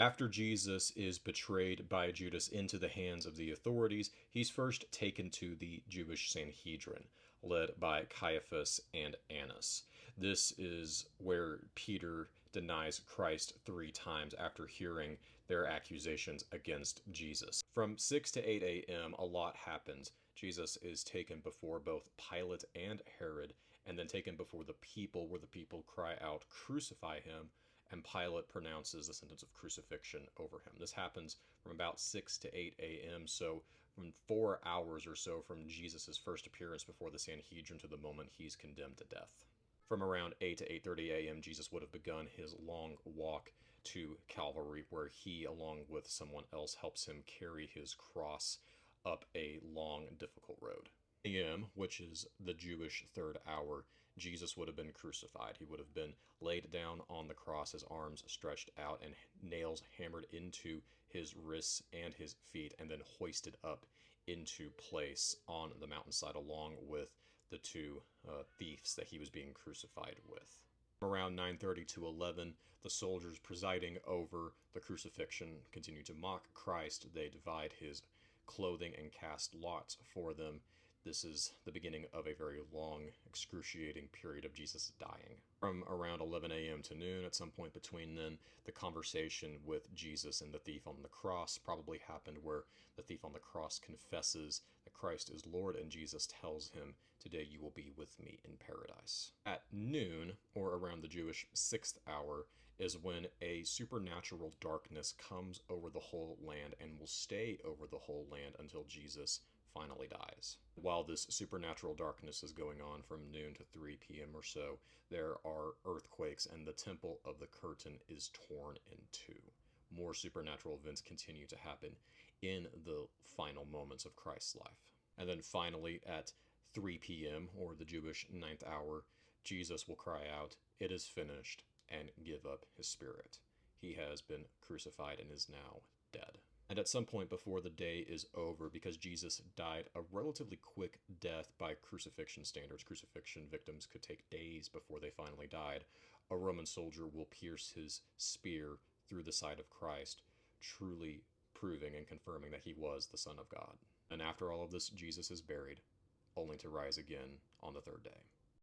After Jesus is betrayed by Judas into the hands of the authorities, he's first taken to the Jewish Sanhedrin, led by Caiaphas and Annas. This is where Peter denies Christ 3 times after hearing their accusations against Jesus. From 6 to 8 a.m., a lot happens. Jesus is taken before both Pilate and Herod, and then taken before the people, where the people cry out, "Crucify him," and Pilate pronounces the sentence of crucifixion over him. This happens from about 6 to 8 a.m., so from 4 hours or so from Jesus' first appearance before the Sanhedrin to the moment he's condemned to death. From around 8 to 8:30 a.m., Jesus would have begun his long walk to Calvary, where he, along with someone else, helps him carry his cross up a long, difficult road. A.m., which is the Jewish third hour, Jesus would have been crucified. He would have been laid down on the cross, his arms stretched out and nails hammered into his wrists and his feet, and then hoisted up into place on the mountainside along with the two thieves that he was being crucified with. Around 9:30 to 11, the soldiers presiding over the crucifixion continue to mock Christ. They divide his clothing and cast lots for them. This is the beginning of a very long, excruciating period of Jesus dying. From around 11 a.m. to noon, at some point between then, the conversation with Jesus and the thief on the cross probably happened, where the thief on the cross confesses that Christ is Lord, and Jesus tells him, "Today you will be with me in paradise." At noon, or around the Jewish 6th hour, is when a supernatural darkness comes over the whole land and will stay over the whole land until Jesus finally dies. While this supernatural darkness is going on from noon to 3 p.m. or so, there are earthquakes and the temple of the curtain is torn in two. More supernatural events continue to happen in the final moments of Christ's life. And then finally, at 3 p.m., or the Jewish 9th hour, Jesus will cry out, "It is finished," and give up his spirit. He has been crucified and is now dead. And at some point before the day is over, because Jesus died a relatively quick death by crucifixion standards, crucifixion victims could take days before they finally died, a Roman soldier will pierce his spear through the side of Christ, truly proving and confirming that he was the Son of God. And after all of this, Jesus is buried, only to rise again on the third day.